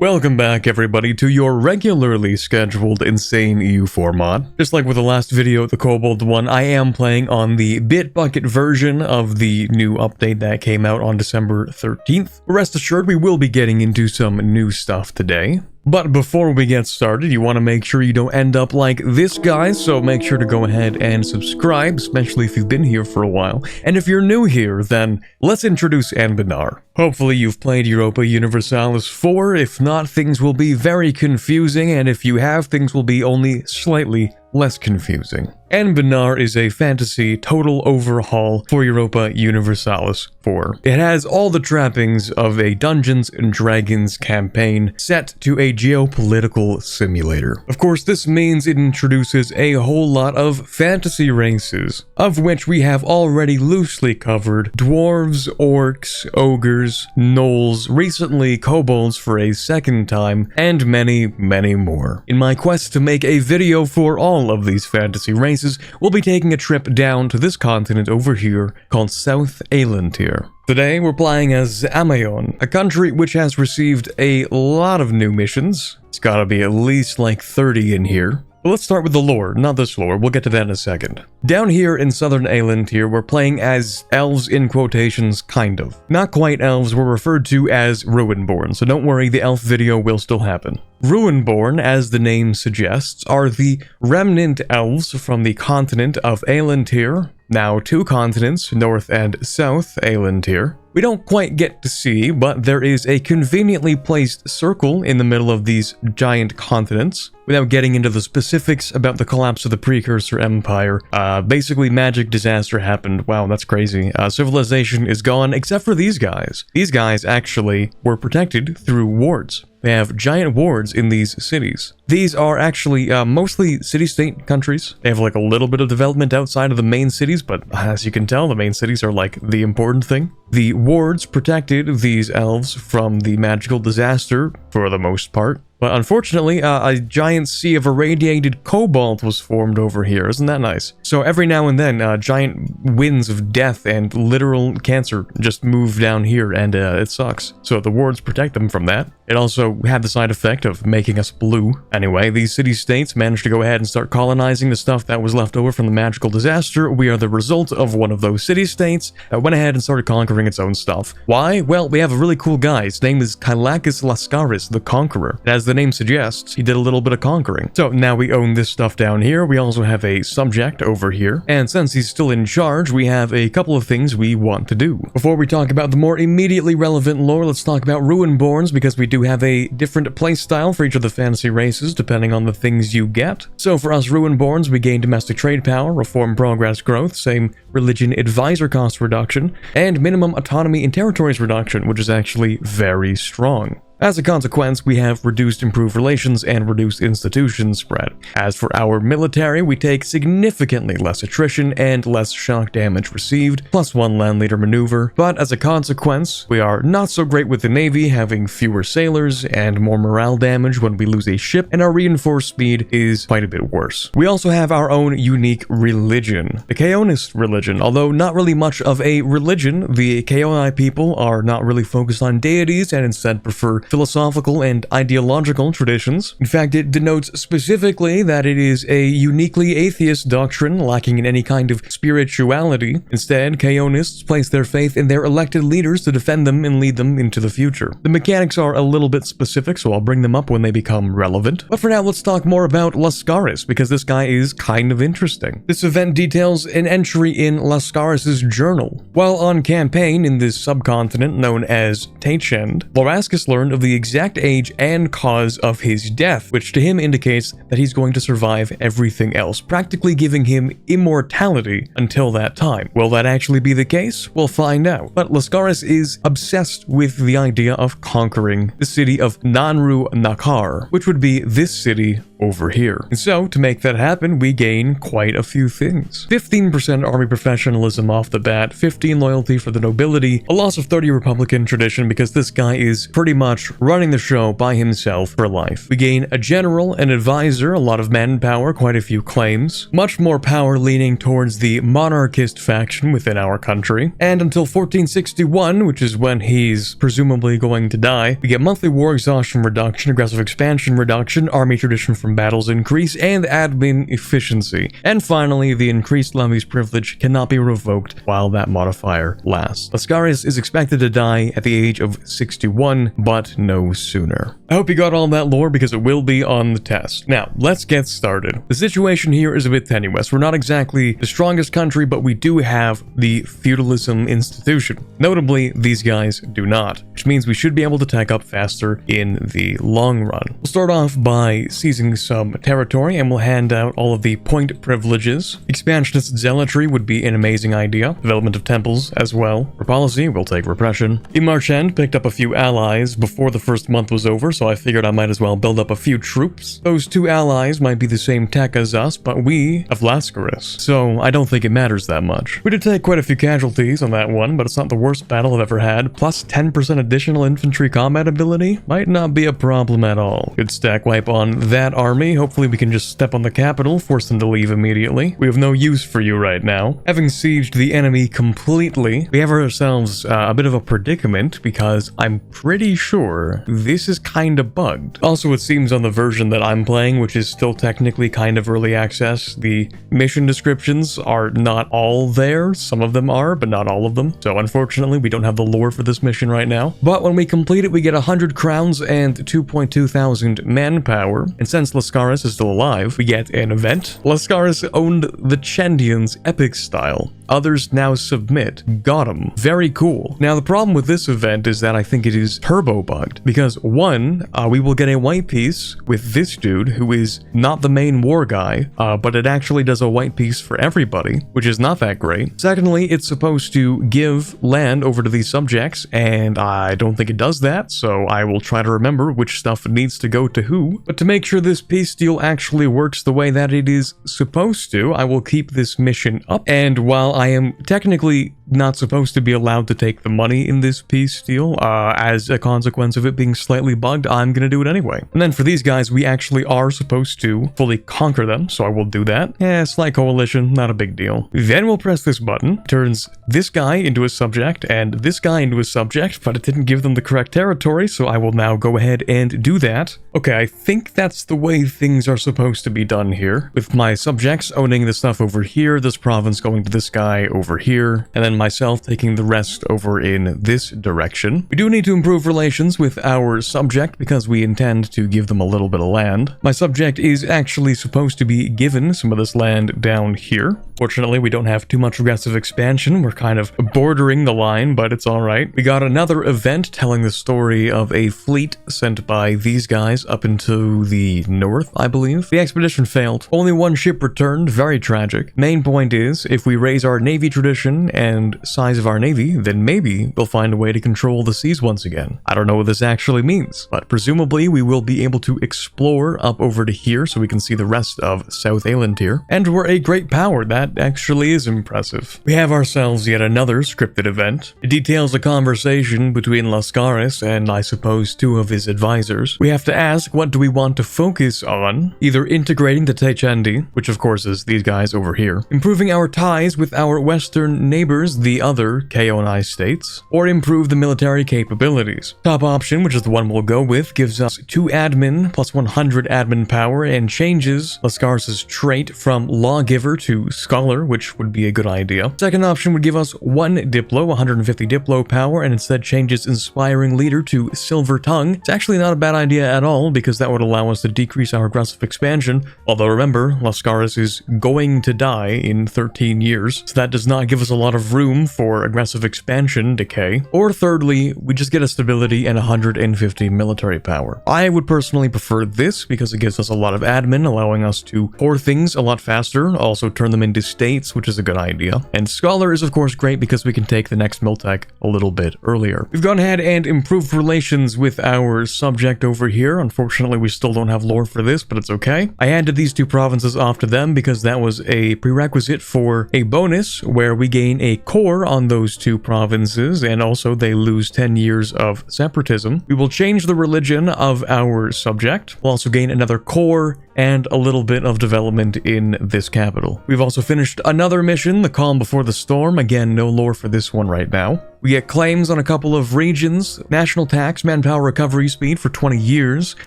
Welcome back everybody to your regularly scheduled Insane EU format. Just like with the last video, the Kobold one, I am playing on the Bitbucket version of the new update that came out on December 13th. Rest assured we will be getting into some new stuff today. But before we get started, you want to make sure you don't end up like this guy, so make sure to go ahead and subscribe, especially if you've been here for a while. And if you're new here, then let's introduce Anbennar. Hopefully you've played Europa Universalis 4, if not, things will be very confusing, and if you have, things will be only slightly less confusing. Anbennar is a fantasy total overhaul for Europa Universalis 4. It has all the trappings of a Dungeons & Dragons campaign set to a geopolitical simulator. Of course, this means it introduces a whole lot of fantasy races, of which we have already loosely covered dwarves, orcs, ogres, gnolls, recently kobolds for a second time, and many, many more. In my quest to make a video for all of these fantasy races, we'll be taking a trip down to this continent over here called South Elentir. Today we're playing as Ameion, a country which has received a lot of new missions. It's gotta be at least like 30 in here. But let's start with the lore, not this lore, we'll get to that in a second. Down here in southern Elentir, we're playing as elves in quotations, kind of. Not quite elves, we're referred to as Ruinborn, so don't worry, the elf video will still happen. Ruinborn, as the name suggests, are the remnant elves from the continent of Elentir, now two continents, North and South Elentir. We don't quite get to see, but there is a conveniently placed circle in the middle of these giant continents. Without getting into the specifics about the collapse of the Precursor Empire, basically magic disaster happened. Wow, that's crazy. Civilization is gone, except for these guys. These guys actually were protected through wards. They have giant wards in these cities. These are actually mostly city-state countries. They have like a little bit of development outside of the main cities, but as you can tell, the main cities are like the important thing. The wards protected these elves from the magical disaster for the most part. But unfortunately, a giant sea of irradiated cobalt was formed over here. Isn't that nice? So every now and then, giant winds of death and literal cancer just move down here, and it sucks. So the wards protect them from that. It also had the side effect of making us blue. Anyway, these city-states managed to go ahead and start colonizing the stuff that was left over from the magical disaster. We are the result of one of those city-states that went ahead and started conquering its own stuff. Why? Well, we have a really cool guy. His name is Kailakis Lascaris, the Conqueror. And as the name suggests, he did a little bit of conquering. So now we own this stuff down here. We also have a subject over here. And since he's still in charge, we have a couple of things we want to do. Before we talk about the more immediately relevant lore, let's talk about Ruinborns, because we do have a different playstyle for each of the fantasy races, depending on the things you get. So for us Ruinborns, we gain domestic trade power, reform progress growth, same religion advisor cost reduction, and minimum autonomy in territories reduction, which is actually very strong. As a consequence, we have reduced improved relations and reduced institution spread. As for our military, we take significantly less attrition and less shock damage received, +1 land leader maneuver, but as a consequence, we are not so great with the navy, having fewer sailors and more morale damage when we lose a ship, and our reinforced speed is quite a bit worse. We also have our own unique religion, the Kaonist religion. Although not really much of a religion, the Kaoni people are not really focused on deities and instead prefer philosophical and ideological traditions. In fact, it denotes specifically that it is a uniquely atheist doctrine lacking in any kind of spirituality. Instead, Kaonists place their faith in their elected leaders to defend them and lead them into the future. The mechanics are a little bit specific, so I'll bring them up when they become relevant. But for now, let's talk more about Lascaris, because this guy is kind of interesting. This event details an entry in Lascaris' journal. While on campaign in this subcontinent known as Tachend, Lorascus learned of the exact age and cause of his death, which to him indicates that he's going to survive everything else, practically giving him immortality until that time. Will that actually be the case? We'll find out. But Lascaris is obsessed with the idea of conquering the city of Nanru Nakar, which would be this city over here. And so, to make that happen, we gain quite a few things. 15% army professionalism off the bat, 15 loyalty for the nobility, a loss of 30 Republican tradition because this guy is pretty much much running the show by himself for life. We gain a general, an advisor, a lot of manpower, quite a few claims, much more power leaning towards the monarchist faction within our country, and until 1461, which is when he's presumably going to die, we get monthly war exhaustion reduction, aggressive expansion reduction, army tradition from battles increase, and admin efficiency. And finally, the increased levies privilege cannot be revoked while that modifier lasts. Lascaris is expected to die at the age of 61, but no sooner. I hope you got all that lore because it will be on the test. Now, let's get started. The situation here is a bit tenuous. We're not exactly the strongest country, but we do have the feudalism institution. Notably, these guys do not, which means we should be able to tech up faster in the long run. We'll start off by seizing some territory, and we'll hand out all of the point privileges. Expansionist zealotry would be an amazing idea. Development of temples as well. For policy, we'll take repression. In Marchand picked up a few allies before the first month was over, so I figured I might as well build up a few troops. Those two allies might be the same tech as us, but we have Lascaris, so I don't think it matters that much. We did take quite a few casualties on that one, but it's not the worst battle I've ever had. Plus 10% additional infantry combat ability might not be a problem at all. Good stack wipe on that army. Hopefully we can just step on the capital, force them to leave immediately. We have no use for you right now. Having sieged the enemy completely, we have ourselves a bit of a predicament because I'm pretty sure this is kind of bugged. Also, it seems on the version that I'm playing, which is still technically kind of early access, the mission descriptions are not all there. Some of them are, but not all of them. So unfortunately, we don't have the lore for this mission right now. But when we complete it, we get 100 crowns and 2,200 manpower. And since Lascaris is still alive, we get an event. Lascaris owned the Chendians epic style. Others now submit. Got him. Very cool. Now, the problem with this event is that I think it is turbo bugged. Because one, we will get a white piece with this dude who is not the main war guy, but it actually does a white piece for everybody, which is not that great. Secondly, it's supposed to give land over to these subjects, and I don't think it does that, so I will try to remember which stuff needs to go to who. But to make sure this peace deal actually works the way that it is supposed to, I will keep this mission up, and while I am technically not supposed to be allowed to take the money in this peace deal, as a consequence of it being slightly bugged, I'm gonna do it anyway. And then for these guys, we actually are supposed to fully conquer them, so I will do that. Yeah, slight coalition, not a big deal. Then we'll press this button, turns this guy into a subject and this guy into a subject, but it didn't give them the correct territory, so I will now go ahead and do that. Okay, I think that's the way things are supposed to be done here, with my subjects owning the stuff over here, this province going to this guy over here, and then myself taking the rest over in this direction. We do need to improve relations with our subject because we intend to give them a little bit of land. My subject is actually supposed to be given some of this land down here. Fortunately, we don't have too much aggressive expansion. We're kind of bordering the line, but it's all right. We got another event telling the story of a fleet sent by these guys up into the north, I believe. The expedition failed. Only one ship returned. Very tragic. Main point is, if we raise our navy tradition and size of our navy, then maybe we'll find a way to control the seas once again. I don't know what this actually means, but presumably we will be able to explore up over to here so we can see the rest of South Island here. And we're a great power. That actually is impressive. We have ourselves yet another scripted event. It details a conversation between Lascaris and, I suppose, two of his advisors. We have to ask, what do we want to focus on? Either integrating the Techendi, which of course is these guys over here, improving our ties with our western neighbors, the other Kaonai states, or improve the military capabilities. Top option, which is the one we'll go with, gives us 2 admin plus 100 admin power and changes Lascaris' trait from lawgiver to scholar, which would be a good idea. Second option would give us 1 diplo, 150 diplo power, and instead changes inspiring leader to silver tongue. It's actually not a bad idea at all because that would allow us to decrease our aggressive expansion. Although remember, Lascaris is going to die in 13 years, so that does not give us a lot of room for aggressive expansion decay. Or thirdly, we just get a stability and 150 military power. I would personally prefer this because it gives us a lot of admin, allowing us to pour things a lot faster, also turn them into states, which is a good idea. And scholar is of course great because we can take the next Miltech a little bit earlier. We've gone ahead and improved relations with our subject over here. Unfortunately, we still don't have lore for this, but it's okay. I handed these 2 provinces off to them because that was a prerequisite for a bonus where we gain a core on those two provinces, and also they lose 10 years of separatism. We will change the religion of our subject. We'll also gain another core and a little bit of development in this capital. We've also finished another mission, the Calm Before the Storm. Again, no lore for this one right now. We get claims on a couple of regions, national tax, manpower recovery speed for 20 years,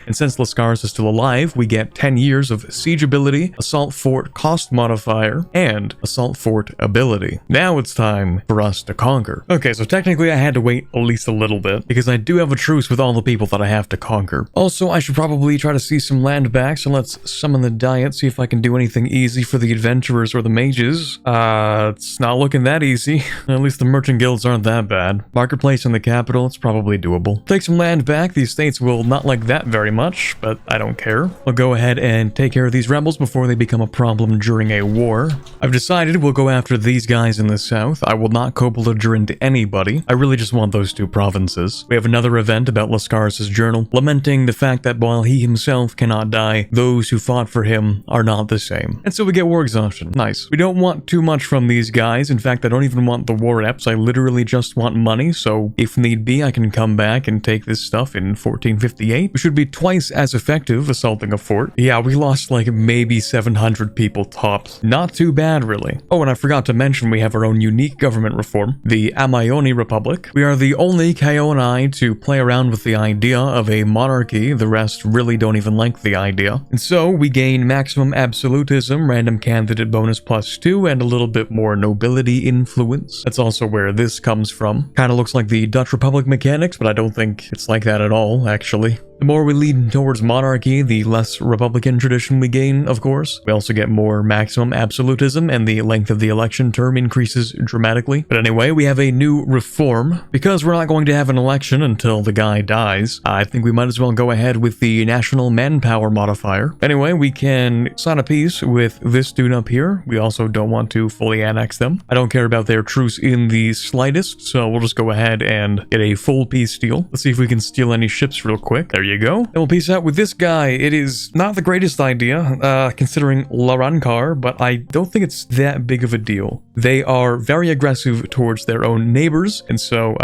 and since Lascaris is still alive, we get 10 years of siege ability, assault fort cost modifier, and assault fort ability. Now it's time for us to conquer. Okay, so technically I had to wait at least a little bit, because I do have a truce with all the people that I have to conquer. Also, I should probably try to see some land back, so let's summon the diet, see if I can do anything easy for the adventurers or the mages. It's not looking that easy. At least the merchant guilds aren't that bad. Marketplace in the capital, it's probably doable. Take some land back. The estates will not like that very much, but I don't care. I'll go ahead and take care of these rebels before they become a problem during a war. I've decided we'll go after these guys in the south. I will not co-belligerent anybody. I really just want those two provinces. We have another event about Lascaris' journal, lamenting the fact that while he himself cannot die, those who fought for him are not the same. And so we get war exhaustion. Nice. We don't want too much from these guys. In fact, I don't even want the war eps. I literally just want money, so if need be, I can come back and take this stuff in 1458. We should be twice as effective assaulting a fort. Yeah, we lost like maybe 700 people tops. Not too bad, really. Oh, and I forgot to mention we have our own unique government reform, the Ameion Republic. We are the only Kaoni to play around with the idea of a monarchy. The rest really don't even like the idea. And so we gain maximum absolutism, random candidate bonus +2, and a little bit more nobility influence. That's also where this comes from. Kind of looks like the Dutch Republic mechanics, but I don't think it's like that at all, actually. The more we lean towards monarchy, the less Republican tradition we gain, of course. We also get more maximum absolutism, and the length of the election term increases dramatically. But anyway, we have a new reform. Because we're not going to have an election until the guy dies, I think we might as well go ahead with the national manpower modifier. Anyway, we can sign a peace with this dude up here. We also don't want to fully annex them. I don't care about their truce in the slightest, so we'll just go ahead and get a full peace deal. Let's see if we can steal any ships real quick. There you go. And we'll peace out with this guy. It is not the greatest idea, considering Larankar, but I don't think it's that big of a deal. They are very aggressive towards their own neighbors, and so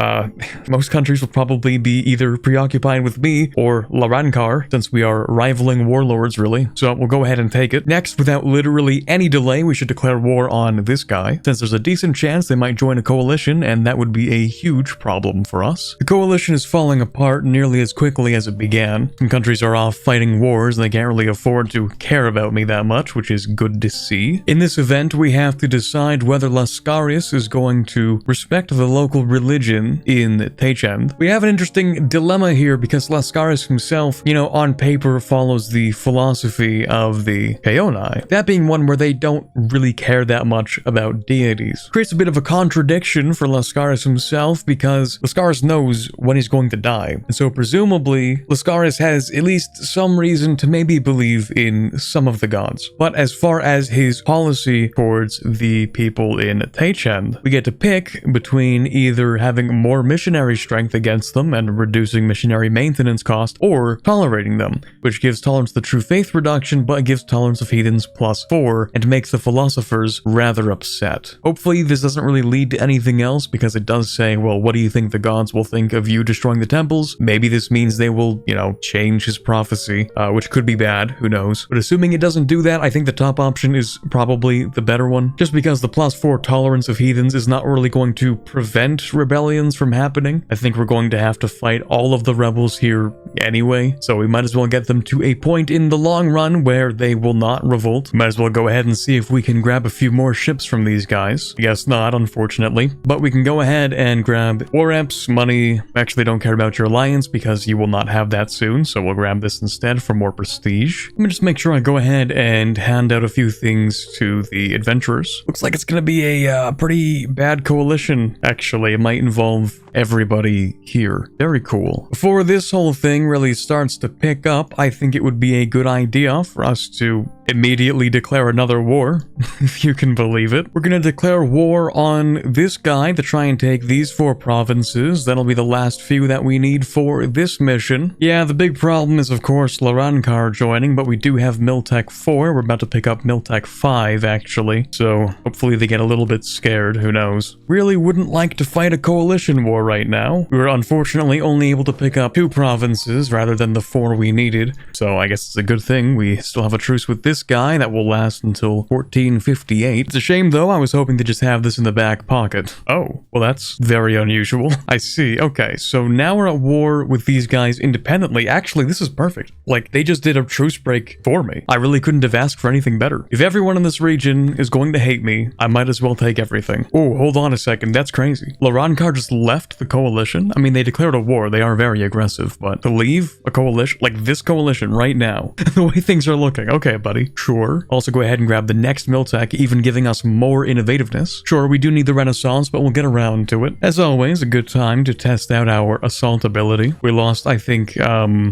most countries will probably be either preoccupied with me or Larankar, since we are rivaling warlords, really. So we'll go ahead and take it. Next, without literally any delay, we should declare war on this guy, since there's a decent chance they might join a coalition, and that would be a huge problem for us. The coalition is falling apart nearly as quickly as it began. Some countries are off fighting wars, and they can't really afford to care about me that much, which is good to see. In this event, we have to decide whether Lascaris is going to respect the local religion in Teichend. We have an interesting dilemma here because Lascaris himself, you know, on paper follows the philosophy of the Kaoni. That being one where they don't really care that much about deities. Creates a bit of a contradiction for Lascaris himself because Lascaris knows when he's going to die. And so presumably, Lascaris has at least some reason to maybe believe in some of the gods. But as far as his policy towards the people in Teichend, we get to pick between either having more missionary strength against them and reducing missionary maintenance cost, or tolerating them, which gives tolerance to true faith reduction, but gives tolerance of heathens +4, and makes the philosophers rather upset. Hopefully this doesn't really lead to anything else, because it does say, well, what do you think the gods will think of you destroying the temples? Maybe this means they will, you know, change his prophecy, which could be bad, who knows. But assuming it doesn't do that, I think the top option is probably the better one, just because the +4 tolerance of heathens is not really going to prevent rebellions from happening. I think we're going to have to fight all of the rebels here anyway, so we might as well get them to a point in the long run where they will not revolt. We might as well go ahead and see if we can grab a few more ships from these guys. I guess not, unfortunately, but we can go ahead and grab war reps, money. I actually don't care about your alliance because you will not have that soon, so we'll grab this instead for more prestige. Let me just make sure I go ahead and hand out a few things to the adventurers. Looks like it's gonna be a pretty bad coalition, actually. It might involve everybody here. Very cool. Before this whole thing really starts to pick up, I think it would be a good idea for us to immediately declare another war, if you can believe it. We're gonna declare war on this guy to try and take these 4 provinces. That'll be the last few that we need for this mission. Yeah, the big problem is, of course, Larankar joining, but we do have Miltech 4. We're about to pick up Miltech 5, actually. So hopefully they get a little bit scared, who knows. Really wouldn't like to fight a coalition war right now. We were unfortunately only able to pick up 2 provinces rather than the 4 we needed. So I guess it's a good thing we still have a truce with this guy that will last until 1458. It's a shame though, I was hoping to just have this in the back pocket. Oh, well that's very unusual. I see. Okay, so now we're at war with these guys independently. Actually, this is perfect. Like, they just did a truce break for me. I really couldn't have asked for anything better. If everyone in this region is going to hate me, I might as well take everything. Oh, hold on a second. That's crazy. Larankar just left the coalition? I mean, they declared a war. They are very aggressive, but to leave a coalition, like this coalition right now, the way things are looking. Okay, buddy. Sure. Also go ahead and grab the next Miltech, even giving us more innovativeness. Sure, we do need the Renaissance, but we'll get around to it. As always, a good time to test out our assault ability. We lost, I think,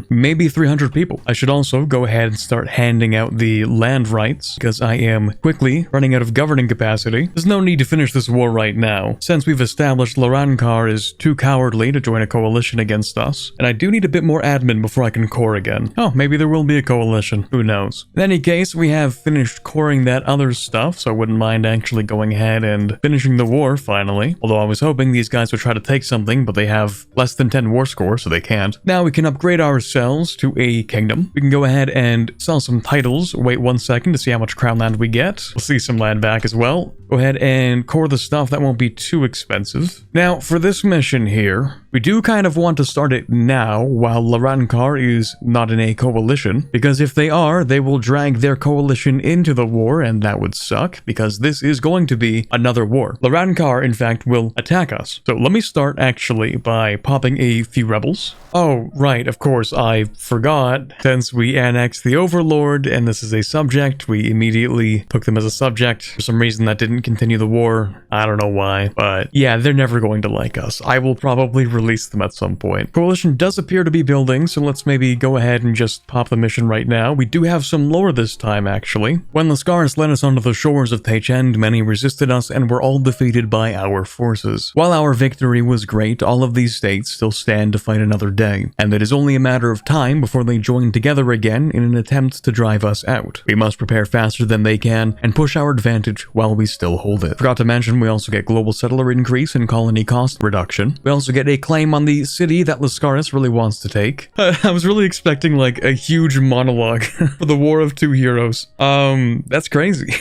maybe 300 people. I should also go ahead and start handing out the land rights, because I am quickly running out of governing capacity. There's no need to finish this war right now, since we've established Larankar is too cowardly to join a coalition against us, and I do need a bit more admin before I can core again. Oh, maybe there will be a coalition. Who knows? In any case, we have finished coring that other stuff, so I wouldn't mind actually going ahead and finishing the war finally. Although I was hoping these guys would try to take something, but they have less than 10 war score, so they can't. Now we can upgrade ourselves to a kingdom. We can go ahead and sell some titles. Wait 1 second to see how much crown land we get. We'll see some land back as well. Go ahead and core the stuff that won't be too expensive. Now, for this mission here, we do kind of want to start it now while Larankar is not in a coalition, because if they are, they will drag their coalition into the war, and that would suck, because this is going to be another war. Larankar, in fact, will attack us. So let me start actually by popping a few rebels. Oh, right, of course, I forgot. Since we annexed the Overlord, and this is a subject, we immediately took them as a subject. For some reason, that didn't continue the war. I don't know why, but yeah, they're never going to like us. I will probably release them at some point. Coalition does appear to be building, so let's maybe go ahead and just pop the mission right now. We do have some lore this time, actually. When the Scars led us onto the shores of Teichend, many resisted us and were all defeated by our forces. While our victory was great, all of these states still stand to fight another day, and it is only a matter of time before they join together again in an attempt to drive us out. We must prepare faster than they can and push our advantage while we still hold it. Forgot to mention, we also get global settler increase and colony cost reduction. We also get a claim on the city that Lascaris really wants to take. I was really expecting like a huge monologue for the War of Two Heroes. That's crazy.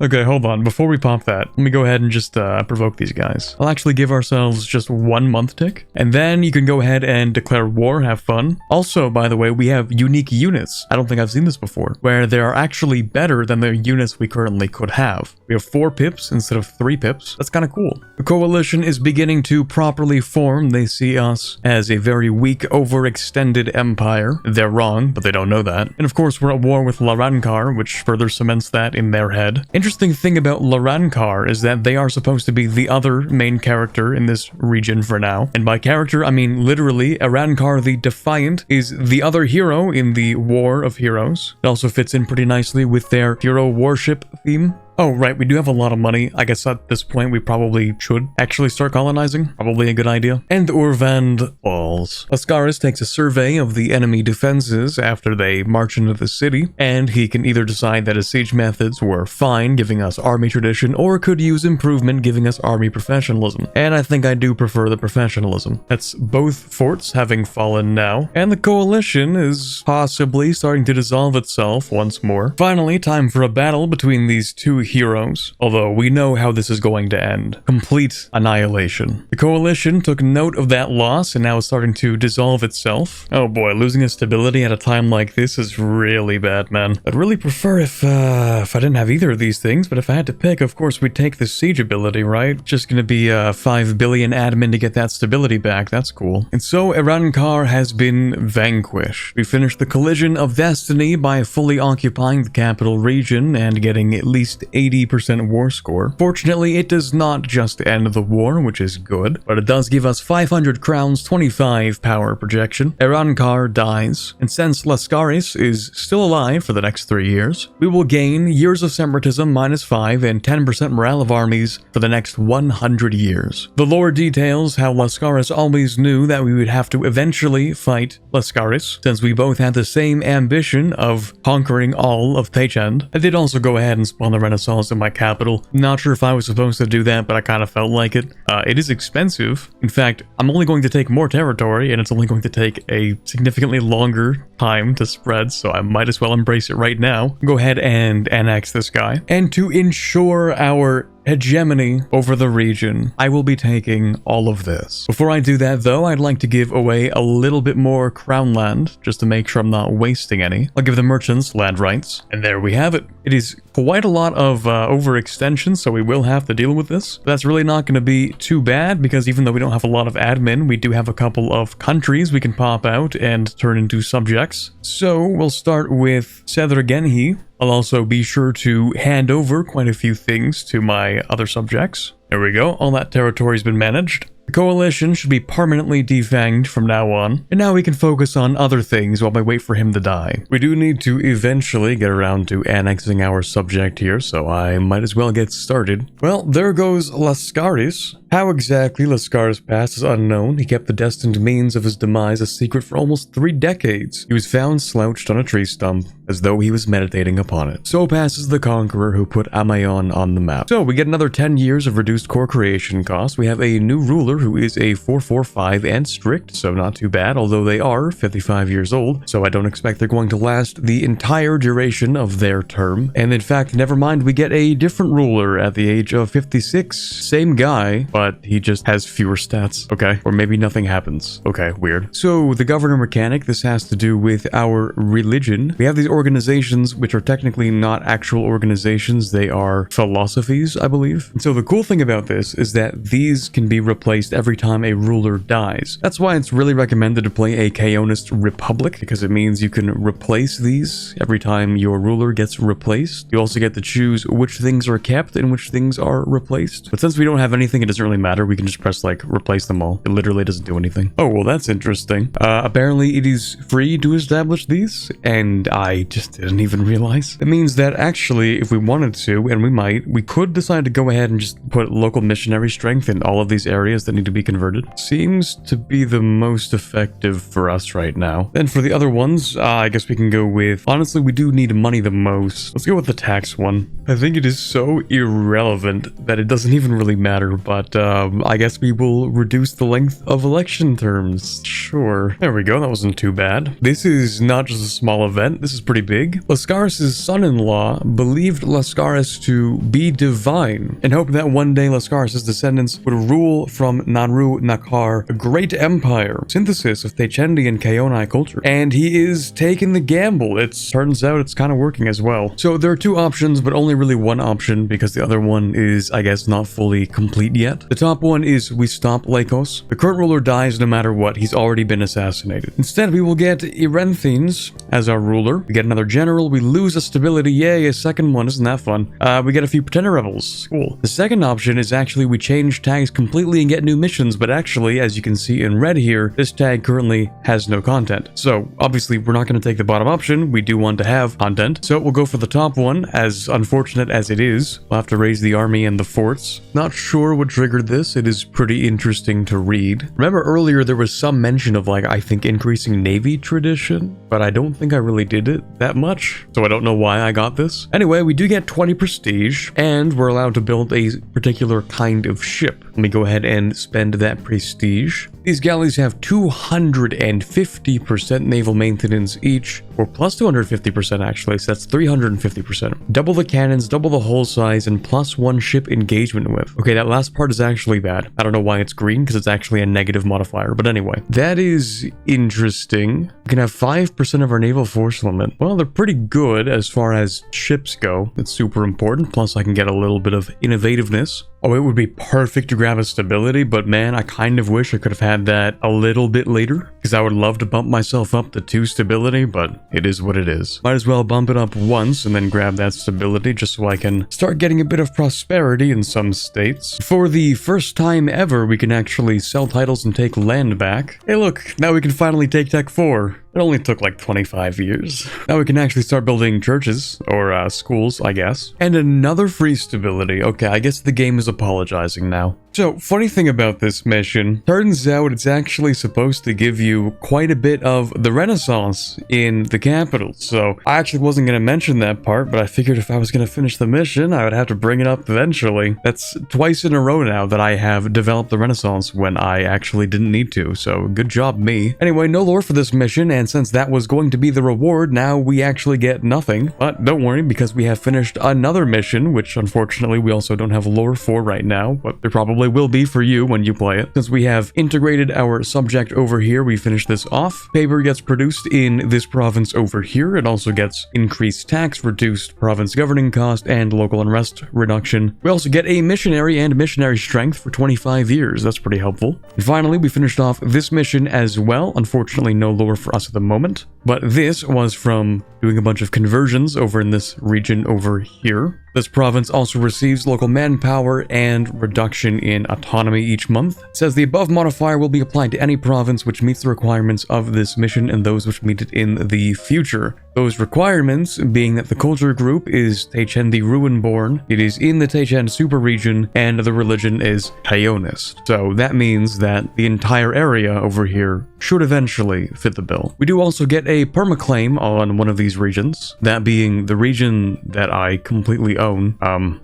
Okay, hold on. Before we pop that, let me go ahead and just provoke these guys. I'll actually give ourselves just 1 month tick, and then you can go ahead and declare war, have fun. Also, by the way, we have unique units. I don't think I've seen this before, where they are actually better than the units we currently could have. We have 4 pips instead of 3 pips. That's kind of cool. The coalition is beginning to properly form. They see us as a very weak, overextended empire. They're wrong, but they don't know that. And of course, we're at war with Larankar, which further cements that in their head. Interesting thing about Larankar is that they are supposed to be the other main character in this region for now. And by character, I mean literally, Arankar the Defiant is the other hero in the War of Heroes. It also fits in pretty nicely with their hero worship theme. Oh, right, we do have a lot of money. I guess at this point we probably should actually start colonizing. Probably a good idea. And Urvand falls. Lascaris takes a survey of the enemy defenses after they march into the city, and he can either decide that his siege methods were fine, giving us army tradition, or could use improvement, giving us army professionalism. And I think I do prefer the professionalism. That's both forts having fallen now, and the coalition is possibly starting to dissolve itself once more. Finally, time for a battle between these two heroes, although we know how this is going to end. Complete annihilation. The coalition took note of that loss and now is starting to dissolve itself. Oh boy, losing its stability at a time like this is really bad, man. I'd really prefer if I didn't have either of these things, but if I had to pick, of course we'd take the siege ability, right? Just gonna be 5 billion admin to get that stability back. That's cool. And so Arankar has been vanquished. We finished the collision of destiny by fully occupying the capital region and getting at least 80% war score. Fortunately, it does not just end the war, which is good, but it does give us 500 crowns, 25 power projection. Erankar dies, and since Lascaris is still alive for the next 3 years, we will gain years of separatism -5 and 10% morale of armies for the next 100 years. The lore details how Lascaris always knew that we would have to eventually fight Lascaris, since we both had the same ambition of conquering all of Teichend. I did also go ahead and spawn the Renaissance in my capital. Not sure if I was supposed to do that, but I kind of felt like it. It is expensive. In fact, I'm only going to take more territory, and it's only going to take a significantly longer time to spread, so I might as well embrace it right now. Go ahead and annex this guy. And to ensure our hegemony over the region, I will be taking all of this. Before I do that though, I'd like to give away a little bit more crown land, just to make sure I'm not wasting any. I'll give the merchants land rights, and there we have it. It is quite a lot of overextension, so we will have to deal with this. That's really not going to be too bad, because even though we don't have a lot of admin, we do have a couple of countries we can pop out and turn into subjects. So we'll start with Sedregenhi. I'll also be sure to hand over quite a few things to my other subjects. There we go, all that territory's been managed. The coalition should be permanently defanged from now on, and now we can focus on other things while we wait for him to die. We do need to eventually get around to annexing our subject here, so I might as well get started. Well, there goes Lascaris. How exactly Lascaris passed is unknown. He kept the destined means of his demise a secret for almost 3 decades. He was found slouched on a tree stump, as though he was meditating upon it. So passes the conqueror who put Ameion on the map. So we get another 10 years of reduced core creation cost. We have a new ruler who is a 445 and strict, so not too bad, although they are 55 years old, so I don't expect they're going to last the entire duration of their term. And in fact, never mind, we get a different ruler at the age of 56. Same guy, but he just has fewer stats. Okay, or maybe nothing happens. Okay, weird. So the governor mechanic, this has to do with our religion. We have these organizations which are technically not actual organizations, they are philosophies, I believe. And so the cool thing about this is that these can be replaced every time a ruler dies. That's why it's really recommended to play a Chaonist Republic, because it means you can replace these every time your ruler gets replaced. You also get to choose which things are kept and which things are replaced. But since we don't have anything, it doesn't really matter. We can just press like replace them all. It literally doesn't do anything. Oh, well, that's interesting. Apparently it is free to establish these, and I just didn't even realize. It means that actually, if we wanted to, and we might, we could decide to go ahead and just put local missionary strength in all of these areas that need to be converted. Seems to be the most effective for us right now. And for the other ones, I guess we can go with, honestly, we do need money the most. Let's go with the tax one. I think it is so irrelevant that it doesn't even really matter, but I guess we will reduce the length of election terms. Sure. There we go, that wasn't too bad. This is not just a small event, this is pretty big. Lascaris' son-in-law believed Lascaris to be divine and hoped that one day Lascaris' descendants would rule from Nanru Nakar, a great empire, synthesis of Teichendi and Kaonai culture. And he is taking the gamble. It turns out it's kind of working as well. So there are 2 options, but only really one option because the other one is, I guess, not fully complete yet. The top one is we stop Lycos. The current ruler dies no matter what. He's already been assassinated. Instead, we will get Irenthines as our ruler. We get another general. We lose a stability. Yay, a second one. Isn't that fun? We get a few pretender rebels. Cool. The second option is actually we change tags completely and get new missions, but actually, as you can see in red here, this tag currently has no content. So obviously, we're not going to take the bottom option. We do want to have content. So we'll go for the top one, as unfortunate as it is. We'll have to raise the army and the forts. Not sure what triggered this. It is pretty interesting to read. Remember earlier there was some mention of, like, I think increasing navy tradition, but I don't think I really did it that much, so I don't know why I got this. Anyway, we do get 20 prestige, and we're allowed to build a particular kind of ship. Let me go ahead and spend that prestige. These galleys have 250% naval maintenance each, or plus 250% actually, so that's 350%. Double the cannons, double the hull size, and plus 1 ship engagement width. Okay, that last part is actually bad. I don't know why it's green, because it's actually a negative modifier, but anyway. That is interesting. We can have 5% of our naval force limit. Well, they're pretty good as far as ships go. It's super important, plus I can get a little bit of innovativeness. Oh, it would be perfect to grab a stability, but man, I kind of wish I could have had that a little bit later, because I would love to bump myself up to 2 stability, but it is what it is. Might as well bump it up once and then grab that stability just so I can start getting a bit of prosperity in some states. For the first time ever, we can actually sell titles and take land back. Hey look, now we can finally take Tech 4. It only took like 25 years. Now we can actually start building churches, or schools, I guess. And another free stability. Okay, I guess the game is apologizing now. So, funny thing about this mission, turns out it's actually supposed to give you quite a bit of the Renaissance in the capital. So, I actually wasn't going to mention that part, but I figured if I was going to finish the mission, I would have to bring it up eventually. That's twice in a row now that I have developed the Renaissance when I actually didn't need to, so good job me. Anyway, no lore for this mission, and since that was going to be the reward, now we actually get nothing. But don't worry, because we have finished another mission, which unfortunately we also don't have lore for right now, but there probably will be for you when you play it. Since we have integrated our subject over here, we finish this off. Paper gets produced in this province over here. It also gets increased tax, reduced province governing cost, and local unrest reduction. We also get a missionary and missionary strength for 25 years. That's pretty helpful. And finally, we finished off this mission as well. Unfortunately, no lore for us at the moment, but this was from doing a bunch of conversions over in this region over here. This province also receives local manpower and reduction in autonomy each month. It says the above modifier will be applied to any province which meets the requirements of this mission and those which meet it in the future. Those requirements being that the culture group is Teichen the Ruinborn, it is in the Teichen super region, and the religion is Taoist. So that means that the entire area over here should eventually fit the bill. We do also get a permaclaim on one of these regions, that being the region that I completely own.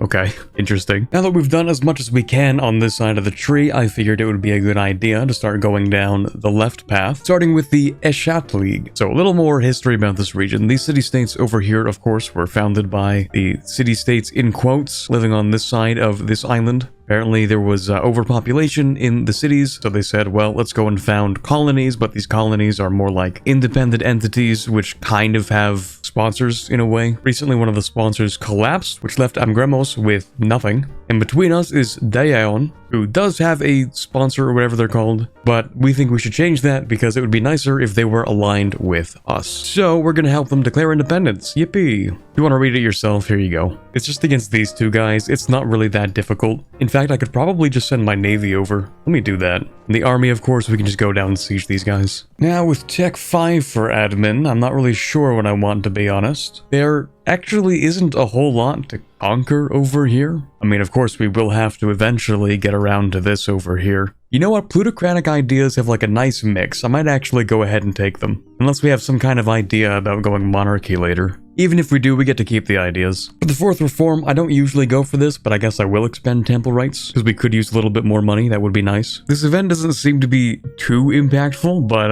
Okay, interesting. Now that we've done as much as we can on this side of the tree, I figured it would be a good idea to start going down the left path, starting with the Eshat League. So a little more history about this region. These city-states over here, of course, were founded by the city-states in quotes living on this side of this island. Apparently there was overpopulation in the cities, so they said, well, let's go and found colonies, but these colonies are more like independent entities which kind of have sponsors in a way. Recently one of the sponsors collapsed, which left Amgremos with nothing. And between us is Daeon, who does have a sponsor or whatever they're called, but we think we should change that because it would be nicer if they were aligned with us. So we're gonna help them declare independence. Yippee! If you want to read it yourself, here you go. It's just against these two guys. It's not really that difficult. In fact, I could probably just send my navy over. Let me do that. In the army, of course, we can just go down and siege these guys. Now, with Tech 5 for admin, I'm not really sure what I want, to be honest. There actually isn't a whole lot to conquer over here. I mean, of course, we will have to eventually get around to this over here. You know what? Plutocratic ideas have like a nice mix. I might actually go ahead and take them. Unless we have some kind of idea about going monarchy later. Even if we do, we get to keep the ideas. For the fourth reform, I don't usually go for this, but I guess I will expend temple rights, because we could use a little bit more money. That would be nice. This event doesn't seem to be too impactful, but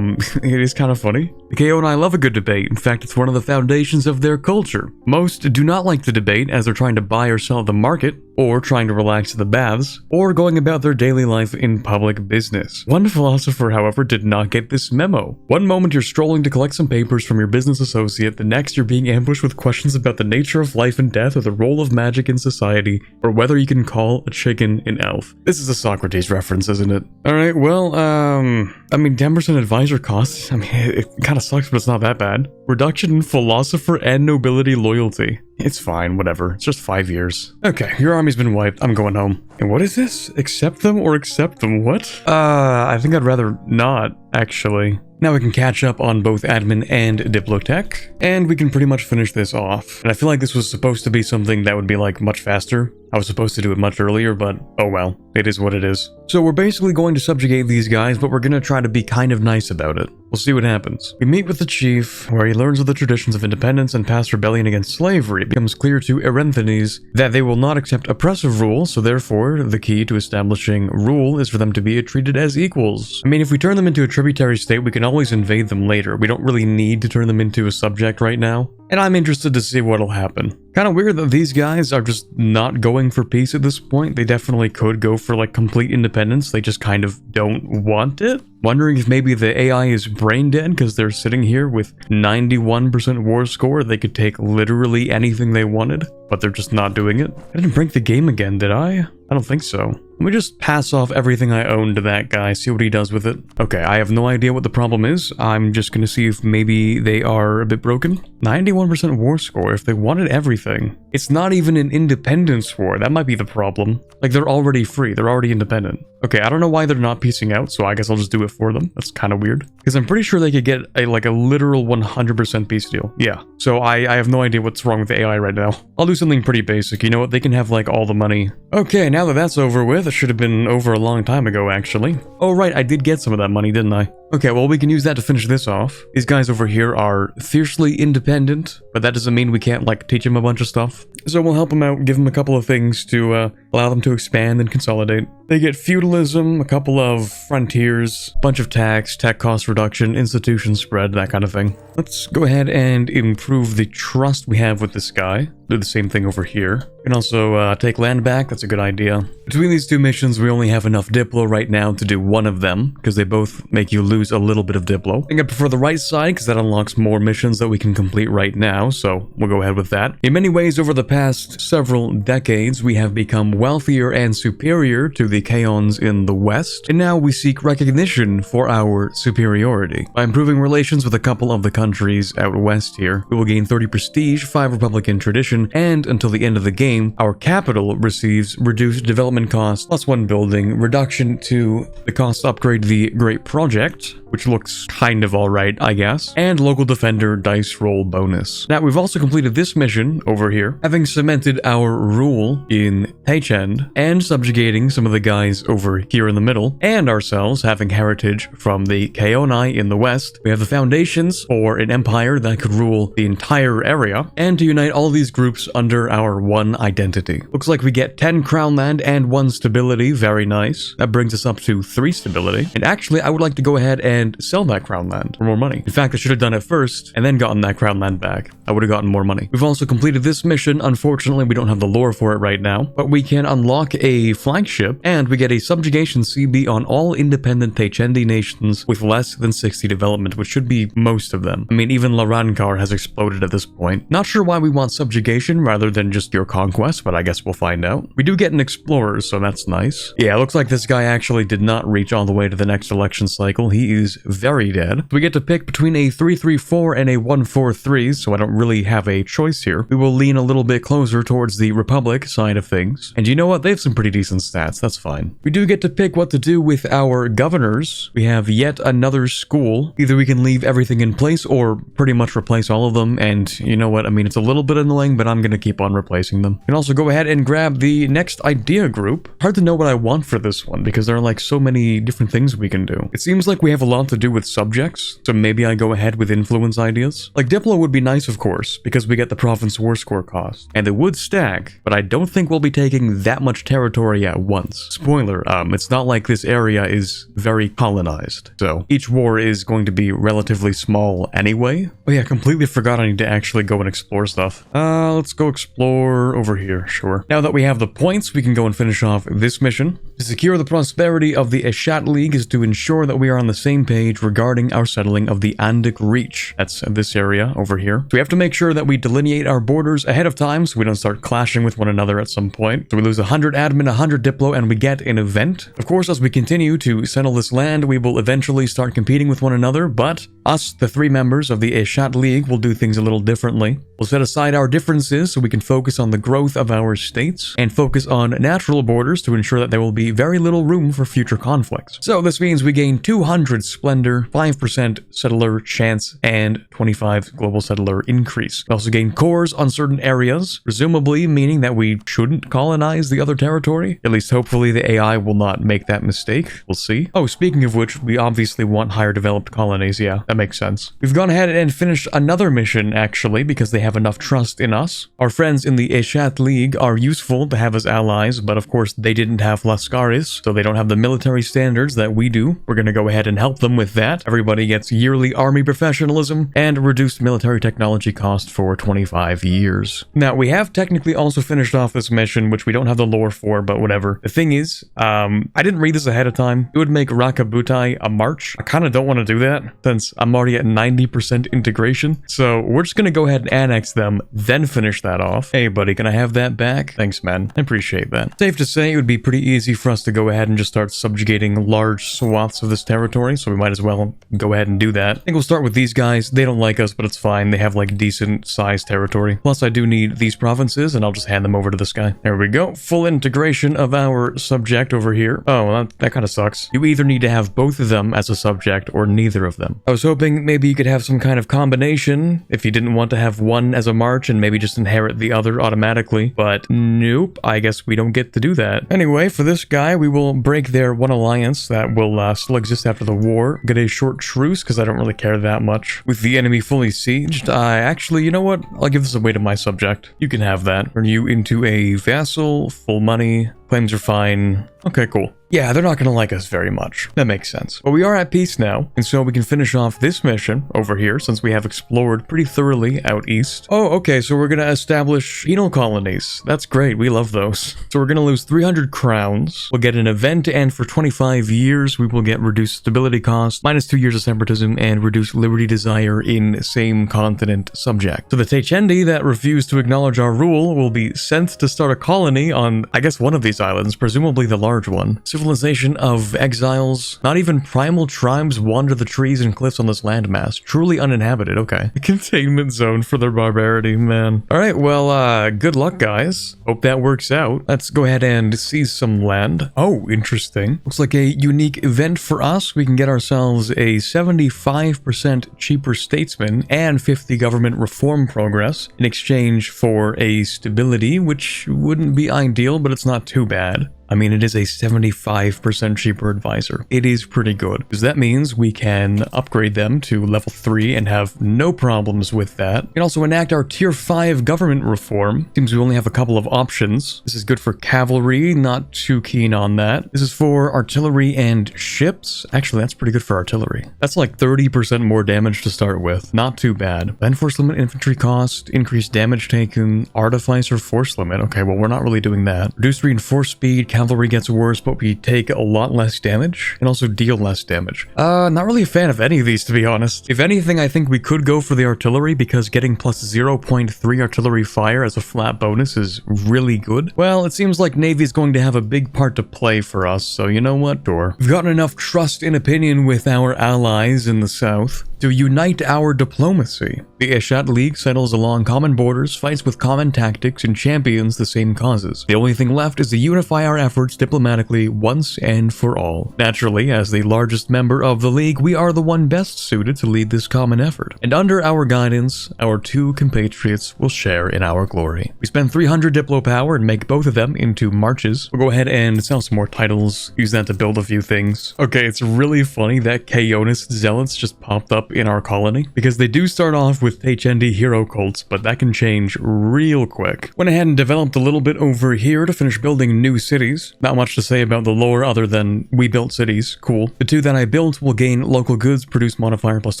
it is kind of funny. The KO and I love a good debate. In fact, it's one of the foundations of their culture. Most do not like the debate as they're trying to buy or sell at the market, or trying to relax at the baths, or going about their daily life in public business. One philosopher, however, did not get this memo. One moment you're strolling to collect some papers from your business associate, the next you're being ambushed with questions about the nature of life and death or the role of magic in society, or whether you can call a chicken an elf. This is a Socrates reference, isn't it? Alright, well, I mean, 10% advisor costs. I mean, it kind of sucks, but it's not that bad. Reduction in philosopher and nobility loyalty. It's fine, whatever. It's just 5 years. Okay, your army's been wiped. I'm going home. And what is this? Accept them or accept them? What? I think I'd rather not, actually. Now we can catch up on both admin and Diplotech, and we can pretty much finish this off. And I feel like this was supposed to be something that would be like much faster. I was supposed to do it much earlier, but oh well, it is what it is. So we're basically going to subjugate these guys, but we're gonna try to be kind of nice about it. We'll see what happens. We meet with the chief, where he learns of the traditions of independence and past rebellion against slavery. It becomes clear to Erenthenes that they will not accept oppressive rule, so therefore, the key to establishing rule is for them to be treated as equals. I mean, if we turn them into a tributary state, we can always invade them later. We don't really need to turn them into a subject right now. And I'm interested to see what'll happen. Kind of weird that these guys are just not going for peace at this point. They definitely could go for like complete independence. They just kind of don't want it. Wondering if maybe the AI is brain dead because they're sitting here with 91% war score. They could take literally anything they wanted, but they're just not doing it. I didn't break the game again, did I? I don't think so. Let me just pass off everything I own to that guy, see what he does with it. Okay, I have no idea what the problem is. I'm just gonna see if maybe they are a bit broken. 91% war score, if they wanted everything. It's not even an independence war, that might be the problem. Like, they're already free, they're already independent. Okay, I don't know why they're not piecing out, so I guess I'll just do it for them. That's kind of weird. Because I'm pretty sure they could get a literal 100% peace deal. Yeah, so I have no idea what's wrong with the AI right now. I'll do something pretty basic, you know what? They can have, like, all the money. Okay, now that that's over with, it should have been over a long time ago, actually. Oh, right, I did get some of that money, didn't I? Okay, well, we can use that to finish this off. These guys over here are fiercely independent, but that doesn't mean we can't, like, teach them a bunch of stuff. So we'll help them out, give them a couple of things to allow them to expand and consolidate. They get feudalism, a couple of frontiers, bunch of tax, tech cost reduction, institution spread, that kind of thing. Let's go ahead and improve the trust we have with this guy. Do the same thing over here. We can also take land back, that's a good idea. Between these two missions, we only have enough Diplo right now to do one of them, because they both make you lose a little bit of Diplo. I think I prefer the right side, because that unlocks more missions that we can complete right now, so we'll go ahead with that. In many ways, over the past several decades, we have become wealthier and superior to the Kaons in the West, and now we seek recognition for our superiority. By improving relations with a couple of the countries out west here, we will gain 30 prestige, 5 Republican tradition, and until the end of the game, our capital receives reduced development costs, plus 1 building, reduction to the cost to upgrade the Great Project, which looks kind of alright, I guess, and local defender dice roll bonus. Now, we've also completed this mission over here, having cemented our rule in Taichend, and subjugating some of the guys over here in the middle, and ourselves having heritage from the Kaonai in the west. We have the foundations for an empire that could rule the entire area, and to unite all these groups under our one identity. Looks like we get 10 crown land and 1 stability, very nice. That brings us up to 3 stability, and actually I would like to go ahead and sell that crown land for more money. In fact, I should have done it first and then gotten that crown land back. I would have gotten more money. We've also completed this mission. Unfortunately, we don't have the lore for it right now, but we can unlock a flagship and we get a subjugation CB on all independent Taichendi nations with less than 60 development, which should be most of them. I mean, even Larankar has exploded at this point. Not sure why we want subjugation rather than just your conquest, but I guess we'll find out. We do get an explorer, so that's nice. Yeah, it looks like this guy actually did not reach all the way to the next election cycle. He is very dead. We get to pick between a 3-3-4 and a 1-4-3, so I don't really have a choice here. We will lean a little bit closer towards the Republic side of things. And you know what? They have some pretty decent stats. That's fine. We do get to pick what to do with our governors. We have yet another school. Either we can leave everything in place or pretty much replace all of them. And you know what? I mean, it's a little bit annoying, but I'm going to keep on replacing them. You can also go ahead and grab the next idea group. Hard to know what I want for this one because there are like so many different things we can do. It seems like we have a lot to do with subjects, so maybe I go ahead with influence ideas. Like Diplo would be nice, of course, because we get the province war score cost, and it would stack, but I don't think we'll be taking that much territory at once. Spoiler, it's not like this area is very colonized, so each war is going to be relatively small anyway. Oh yeah, completely forgot I need to actually go and explore stuff. Let's go explore over here, sure. Now that we have the points, we can go and finish off this mission. To secure the prosperity of the Eshat League is to ensure that we are on the same page regarding our settling of the Andic Reach. That's this area over here. So we have to make sure that we delineate our borders ahead of time so we don't start clashing with one another at some point. So we lose 100 admin, 100 diplo, and we get an event. Of course, as we continue to settle this land, we will eventually start competing with one another, but us, the 3 members of the Eshat League, will do things a little differently. We'll set aside our differences so we can focus on the growth of our states and focus on natural borders to ensure that there will be very little room for future conflicts. So this means we gain 200 splendor, 5% settler chance, and 25 global settler increase. We also gain cores on certain areas, presumably meaning that we shouldn't colonize the other territory. At least hopefully the AI will not make that mistake. We'll see. Oh, speaking of which, we obviously want higher developed colonies. Yeah, that makes sense. We've gone ahead and finished another mission actually because they have enough trust in us. Our friends in the Eshat League are useful to have as allies, but of course they didn't have less militaris, so they don't have the military standards that we do. We're going to go ahead and help them with that. Everybody gets yearly army professionalism and reduced military technology cost for 25 years. Now, we have technically also finished off this mission, which we don't have the lore for, but whatever. The thing is, I didn't read this ahead of time. It would make Rakabutai a march. I kind of don't want to do that since I'm already at 90% integration. So we're just going to go ahead and annex them, then finish that off. Hey, buddy, can I have that back? Thanks, man. I appreciate that. Safe to say, it would be pretty easy for us to go ahead and just start subjugating large swaths of this territory, so we might as well go ahead and do that. I think we'll start with these guys. They don't like us, but it's fine. They have like decent sized territory. Plus, I do need these provinces, and I'll just hand them over to this guy. There we go. Full integration of our subject over here. Oh, well, that kind of sucks. You either need to have both of them as a subject or neither of them. I was hoping maybe you could have some kind of combination if you didn't want to have one as a march and maybe just inherit the other automatically, but nope, I guess we don't get to do that. Anyway, for this guy, we will break their one alliance that will still exist after the war, get a short truce because I don't really care that much. With the enemy fully sieged, actually, you know what? I'll give this away to my subject. You can have that. Turn you into a vassal, full money, claims are fine. Okay, cool. Yeah, they're not going to like us very much. That makes sense. But we are at peace now, and so we can finish off this mission over here since we have explored pretty thoroughly out east. Oh, okay, so we're going to establish penal colonies. That's great. We love those. So we're going to lose 300 crowns. We'll get an event, and for 25 years, we will get reduced stability cost, minus 2 years of separatism, and reduced liberty desire in same continent subject. So the Techendi that refuse to acknowledge our rule will be sent to start a colony on, I guess, one of these islands, presumably the large one. Civilization of exiles. Not even primal tribes wander the trees and cliffs on this landmass. Truly uninhabited, okay. A containment zone for their barbarity, man. Alright, well, good luck, guys. Hope that works out. Let's go ahead and seize some land. Oh, interesting. Looks like a unique event for us. We can get ourselves a 75% cheaper statesman and 50 government reform progress in exchange for a stability, which wouldn't be ideal, but it's not too bad. I mean, it is a 75% cheaper advisor. It is pretty good, because that means we can upgrade them to level 3 and have no problems with that. We can also enact our tier 5 government reform. Seems we only have a couple of options. This is good for cavalry, not too keen on that. This is for artillery and ships. Actually, that's pretty good for artillery. That's like 30% more damage to start with. Not too bad. Then force limit infantry cost, increased damage taken, artificer force limit. Okay, well, we're not really doing that. Reduced reinforced speed, cavalry gets worse, but we take a lot less damage and also deal less damage. Not really a fan of any of these, to be honest. If anything, I think we could go for the artillery because getting plus 0.3 artillery fire as a flat bonus is really good. Well, it seems like Navy is going to have a big part to play for us, so you know what? Sure. We've gotten enough trust and opinion with our allies in the south to unite our diplomacy. The Eshat League settles along common borders, fights with common tactics, and champions the same causes. The only thing left is to unify our efforts diplomatically once and for all. Naturally, as the largest member of the League, we are the one best suited to lead this common effort. And under our guidance, our two compatriots will share in our glory. We spend 300 Diplo power and make both of them into marches. We'll go ahead and sell some more titles, use that to build a few things. Okay, it's really funny that Kaonist Zealots just popped up in our colony, because they do start off with Techendi hero cults, but that can change real quick. Went ahead and developed a little bit over here to finish building new cities. Not much to say about the lore other than we built cities. Cool. The two that I built will gain local goods produce modifier plus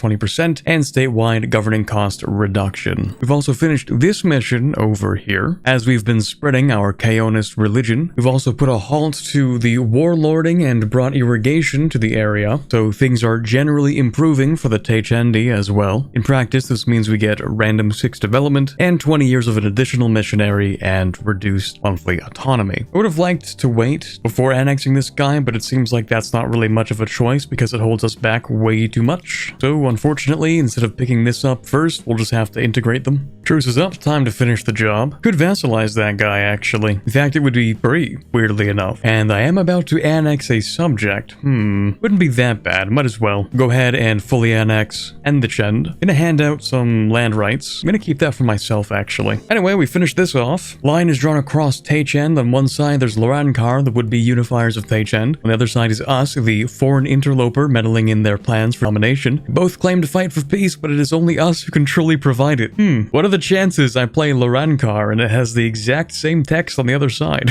20% and statewide governing cost reduction. We've also finished this mission over here. As we've been spreading our Kaonist religion, we've also put a halt to the warlording and brought irrigation to the area, so things are generally improving for the Techendi as well. In practice, this means we get random 6 development and 20 years of an additional missionary and reduced monthly autonomy. I would have liked to wait before annexing this guy, but it seems like that's not really much of a choice because it holds us back way too much. So unfortunately, instead of picking this up first, we'll just have to integrate them. Truce is up, time to finish the job. Could vassalize that guy actually. In fact, it would be free, weirdly enough. And I am about to annex a subject. Wouldn't be that bad, might as well. Go ahead and fully annex and the Chend. Gonna hand out some land rights. I'm gonna keep that for myself actually. Anyway, we finished this off. Line is drawn across Teichend. On one side there's Lorankar, the would-be unifiers of Teichend. On the other side is us, the foreign interloper meddling in their plans for domination. Both claim to fight for peace, but it is only us who can truly provide it. What are the chances I play Lorankar and it has the exact same text on the other side?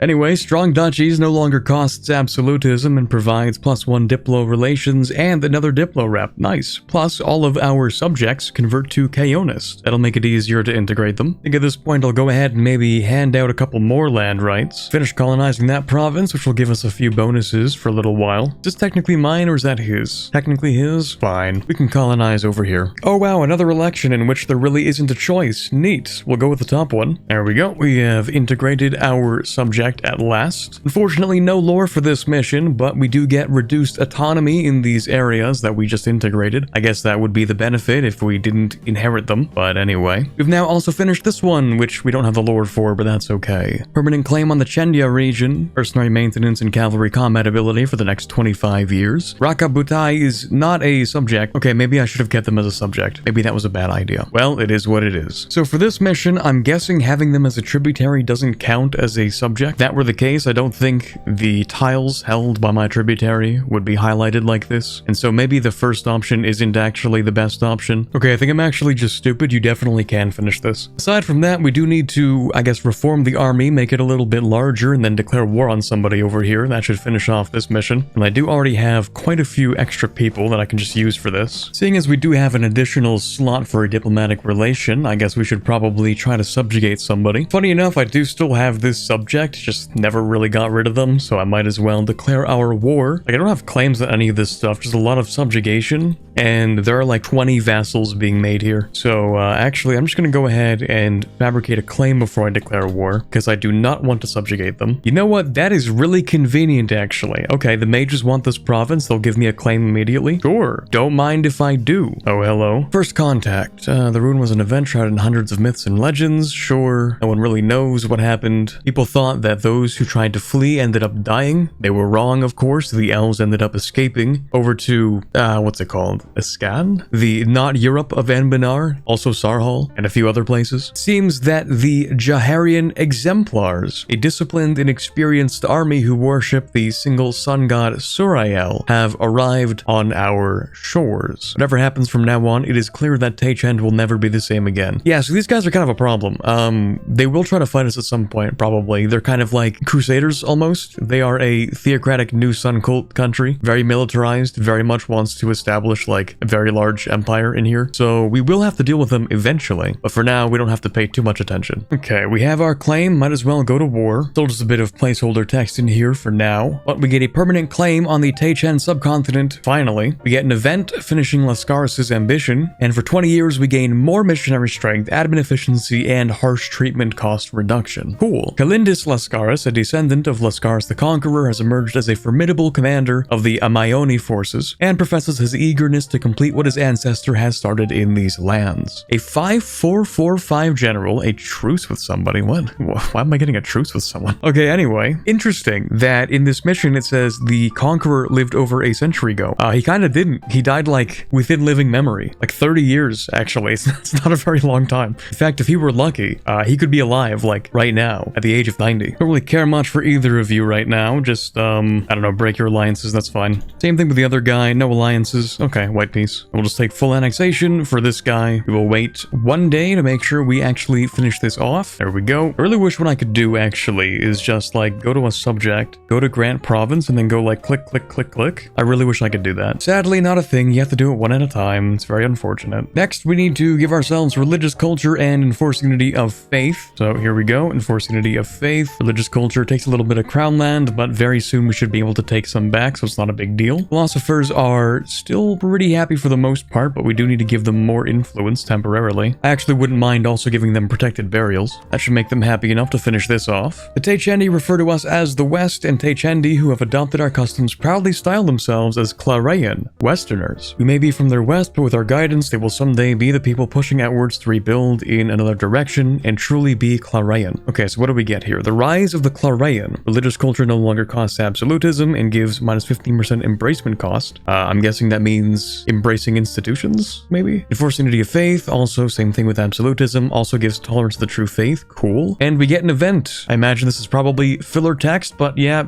Anyway, strong duchies no longer costs absolutism and provides +1 diplo relations and another diplo rep. Nice. Plus, all of our subjects convert to Kaonist. That'll make it easier to integrate them. I think at this point I'll go ahead and maybe hand out a couple more land rights. Finish colonizing that province, which will give us a few bonuses for a little while. Is this technically mine or is that his? Technically his? Fine. We can colonize over here. Oh wow, another election in which there really isn't a choice. Neat. We'll go with the top one. There we go. We have integrated our subject at last. Unfortunately, no lore for this mission, but we do get reduced autonomy in these areas that we just integrated. I guess that would be the benefit if we didn't inherit them, but anyway. We've now also finished this one, which we don't have the lore for, but that's okay. Permanent claim on the Chendia region, mercenary maintenance and cavalry combat ability for the next 25 years. Rakabutai is not a subject. Okay, maybe I should have kept them as a subject. Maybe that was a bad idea. Well, it is what it is. So for this mission, I'm guessing having them as a tributary doesn't count as a subject. If that were the case, I don't think the tiles held by my tributary would be highlighted like this. And so maybe the first option isn't actually the best option. Okay, I think I'm actually just stupid. You definitely can finish this. Aside from that, we do need to, I guess, reform the army, make it a little bit larger, and then declare war on somebody over here. That should finish off this mission. And I do already have quite a few extra people that I can just use for this. Seeing as we do have an additional slot for a diplomatic relation, I guess we should probably try to subjugate somebody. Funny enough, I do still have this subject, just never really got rid of them, so I might as well declare our war. Like, I don't have claims on any of this stuff, just a lot of subjugation, and there are like 20 vassals being made here. So actually, I'm just gonna go ahead and fabricate a claim before I declare war, because I do not want to subjugate them. You know what? That is really convenient, actually. Okay, the mages want this province. They'll give me a claim immediately. Sure. Don't mind if I do. Oh, hello. First contact. The Ruin was an event shrouded in hundreds of myths and legends. Sure. No one really knows what happened. People thought that those who tried to flee ended up dying. They were wrong, of course. The elves ended up escaping over to, what's it called? Escan? The not Europe of Anbennar, also Sarhal, and a few other places. It seems that the Jaharian Exemplars, a disciplined and experienced army who worship the single sun god Surael, have arrived on our shores. Whatever happens from now on, it is clear that Teichend will never be the same again. Yeah, so these guys are kind of a problem. They will try to fight us at some point, probably. They're kind of like crusaders, almost. They are a theocratic new sun cult country, very militarized, very much wants to establish like a very large empire in here. So we will have to deal with them eventually, but for now, we don't have to pay too much attention. Okay, we have our claim, might as well go to war. Still just a bit of placeholder text in here for now, but we get a permanent claim on the Teichen subcontinent, finally. We get an event finishing Lascaris' ambition, and for 20 years we gain more missionary strength, admin efficiency, and harsh treatment cost reduction. Cool. Kalindis Lascaris, a descendant of Lascaris the Conqueror, has emerged as a formidable commander of the Ameioni forces, and professes his eagerness to complete what his ancestor has started in these lands. A 5445 general, a truce with somebody. What? Why am I getting a truce with someone? Okay, anyway. Interesting that in this mission it says the Conqueror lived over a century ago. He kind of didn't. He died like within living memory. Like 30 years, actually. It's not a very long time. In fact, if he were lucky, he could be alive like right now at the age of 90. Don't really care much for either of you right now. Just, I don't know, break your alliances. That's fine. Same thing with the other guy. No alliances. Okay, white peace. We'll just take full annexation for this guy. We will wait one day to make sure we actually finish this off. There we go. I really wish what I could do actually is just like go to a subject, go to grant province, and then go like click, click, click, click. I really wish I could do that. Sadly, not a thing. You have to do it one at a time. It's very unfortunate. Next, we need to give ourselves religious culture and enforce unity of faith. So here we go. Enforce unity of faith. Religious culture takes a little bit of crown land, but very soon we should be able to take some back, so it's not a big deal. Philosophers are still pretty happy for the most part, but we do need to give them more influence temporarily. I actually wouldn't mind also giving them protected burials. That should make them happy enough to finish this off. The Teichendi refer to us as the West, and Teichendi, who have adopted our customs, proudly style themselves as Clarayan, Westerners. We may be from their west, but with our guidance, they will someday be the people pushing outwards to rebuild in another direction and truly be Clarayan. Okay, so what do we get here? The rise of the Clarayan. Religious culture no longer costs absolutism and gives minus 15% embracement cost. I'm guessing that means embracing institutions, maybe? Enforce unity of faith, also same thing with absolutism, also gives tolerance to the true faith. Cool. And we get an event. I imagine this is probably filler text, but yeah.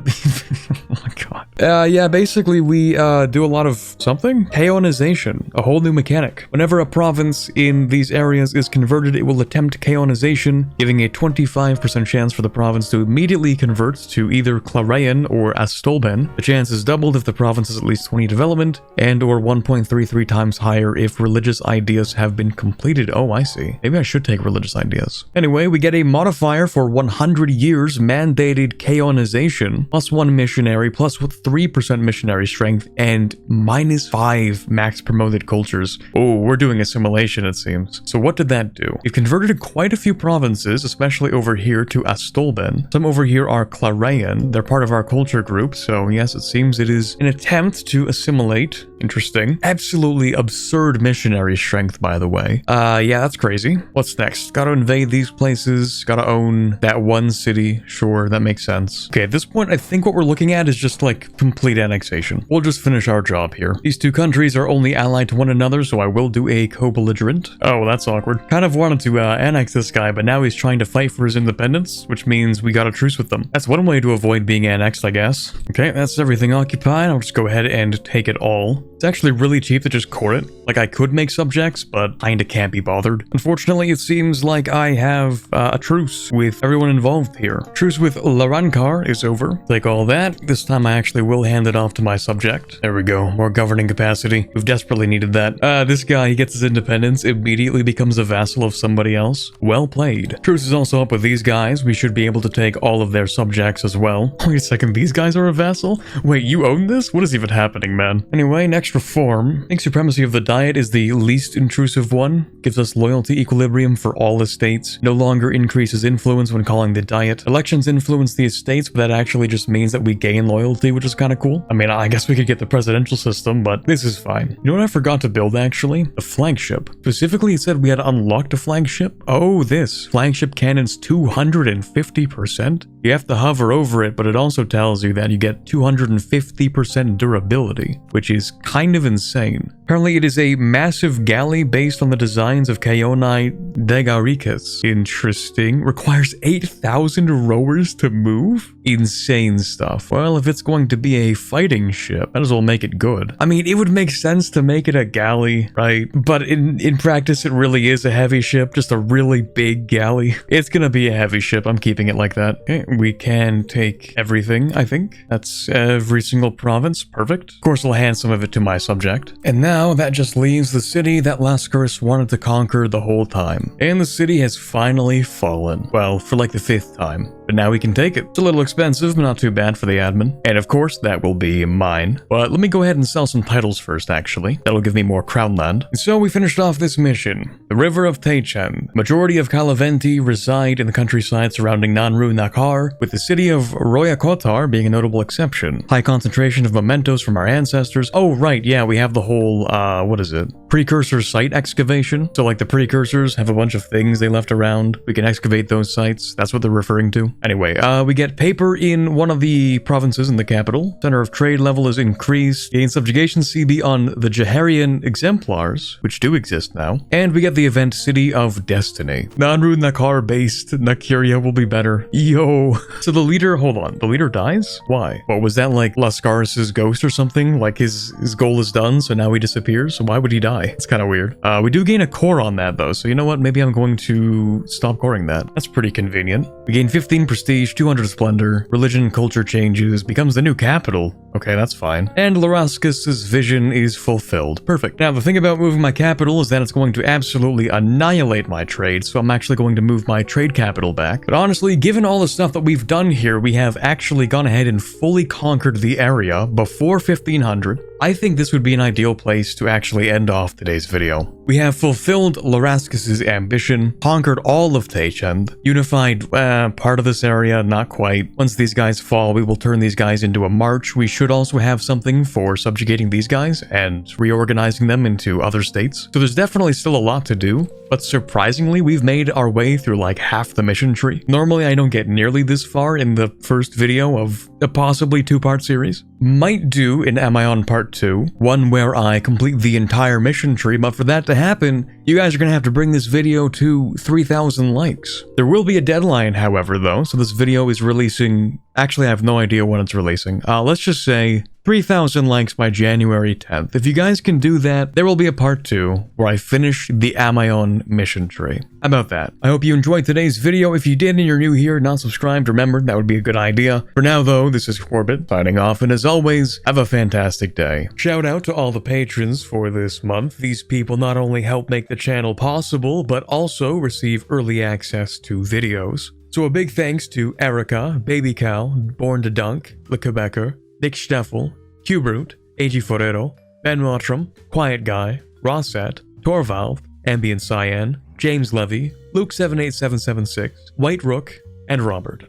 Oh my god. Yeah, basically we do a lot of something. Kaonization, a whole new mechanic. Whenever a province in these areas is converted, it will attempt kaonization, giving a 25% chance for the province to immediately convert to either Clarayan or Astolben. The chance is doubled if the province has at least 20 development, and or 1.33 times higher if religious ideas have been completed. Oh, I see. Maybe I should take religious ideas. Anyway, we get a modifier for 100 years mandated kaonization, plus 1 missionary, plus 3% missionary strength, and -5 max promoted cultures. Oh, we're doing assimilation, it seems. So what did that do? It converted quite a few provinces, especially over here to Astolben. Some over here are Clarayan. They're part of our culture group, so yes, it seems it is an attempt to assimilate. Interesting. Absolutely absurd missionary strength, by the way. Yeah, that's crazy. What's next? Gotta invade these places, gotta own that one city. Sure, that makes sense. Okay, at this point, I think what we're looking at is just like complete annexation. We'll just finish our job here. These two countries are only allied to one another, so I will do a co-belligerent. Oh, that's awkward. Kind of wanted to annex this guy, but now he's trying to fight for his independence, which means we got a truce with them. That's one way to avoid being annexed, I guess. Okay, that's everything occupied. I'll just go ahead and take it all. It's actually really cheap to just core it. Like, I could make subjects, but kinda can't be bothered. Unfortunately, it seems like I have a truce with everyone involved here. Truce with Larankar is over. Take all that. This time I actually will hand it off to my subject. There we go. More governing capacity. We've desperately needed that. This guy, he gets his independence, immediately becomes a vassal of somebody else. Well played. Truce is also up with these guys. We should be able to take all of their subjects as well. Wait a second, these guys are a vassal? Wait, you own this? What is even happening, man? Anyway, next reform. I think supremacy of the diet is the least intrusive one. Gives us loyalty equilibrium for all estates. No longer increases influence when calling the diet. Elections influence the estates, but that actually just means that we gain loyalty, which is kind of cool. I mean, I guess we could get the presidential system, but this is fine. You know what I forgot to build, actually? A flagship. Specifically, it said we had unlocked a flagship. Oh, this. Flagship cannons 250%? You have to hover over it, but it also tells you that you get 250% durability, which is kind of insane. Apparently, it is a massive galley based on the designs of Kaonai Degaricus. Interesting. Requires 8,000 rowers to move? Insane stuff. Well, if it's going to be a fighting ship, might as well make it good. I mean, it would make sense to make it a galley, right? But in practice, it really is a heavy ship, just a really big galley. It's gonna be a heavy ship. I'm keeping it like that. Okay, we can take everything, I think. That's every single province. Perfect. Of course, I'll hand some of it to my subject. And now that just leaves the city that Lascaris wanted to conquer the whole time. And the city has finally fallen. Well, for like the 5th time. But now we can take it. It's a little expensive, but not too bad for the admin. And of course, that will be mine. But let me go ahead and sell some titles first, actually. That'll give me more crown land. And so we finished off this mission. The River of Teichen. Majority of Kalaventi reside in the countryside surrounding Nanru Nakar, with the city of Royakotar being a notable exception. High concentration of mementos from our ancestors. Oh, right, yeah, we have the whole, what is it? Precursor site excavation. So like the precursors have a bunch of things they left around. We can excavate those sites. That's what they're referring to. Anyway, we get paper in one of the provinces in the capital. Center of trade level is increased. Gain subjugation CB on the Jaharian exemplars, which do exist now. And we get the event City of Destiny. Nanru Nakar based Nakiria will be better. Yo. So the leader, hold on, the leader dies? Why? What was that, like Lascaris' ghost or something? Like his goal is done, so now he disappears? So why would he die? It's kind of weird. We do gain a core on that though, so you know what? Maybe I'm going to stop coring that. That's pretty convenient. We gain 15 prestige, 200 splendor, religion and culture changes, becomes the new capital. Okay, that's fine. And Laraskis' vision is fulfilled. Perfect. Now, the thing about moving my capital is that it's going to absolutely annihilate my trade, so I'm actually going to move my trade capital back. But honestly, given all the stuff that we've done here, we have actually gone ahead and fully conquered the area before 1500. I think this would be an ideal place to actually end off today's video. We have fulfilled Laraskis' ambition, conquered all of Teichend, unified part of this area, not quite. Once these guys fall, we will turn these guys into a march. We should also have something for subjugating these guys and reorganizing them into other states. So there's definitely still a lot to do, but surprisingly, we've made our way through like half the mission tree. Normally, I don't get nearly this far in the first video of a possibly 2-part series. Might do in Ameion Part 2, one where I complete the entire mission tree, but for that to happen, you guys are gonna have to bring this video to 3,000 likes. There will be a deadline, however, though, so this video is releasing Actually, I have no idea when it's releasing. Let's just say 3,000 likes by January 10th. If you guys can do that, there will be a part 2 where I finish the Ameion mission tree. How about that? I hope you enjoyed today's video. If you did and you're new here, not subscribed, remember, that would be a good idea. For now though, this is Corbett, signing off, and as always, have a fantastic day. Shout out to all the patrons for this month. These people not only help make the channel possible, but also receive early access to videos. So a big thanks to Erica, Baby Cal, Born to Dunk, Le Quebecer, Nick Steffel, Q-Brute, AG Forero, Ben Mottram, Quiet Guy, Rosset, Torvalve, Ambient Cyan, James Levy, Luke78776, White Rook, and Robert.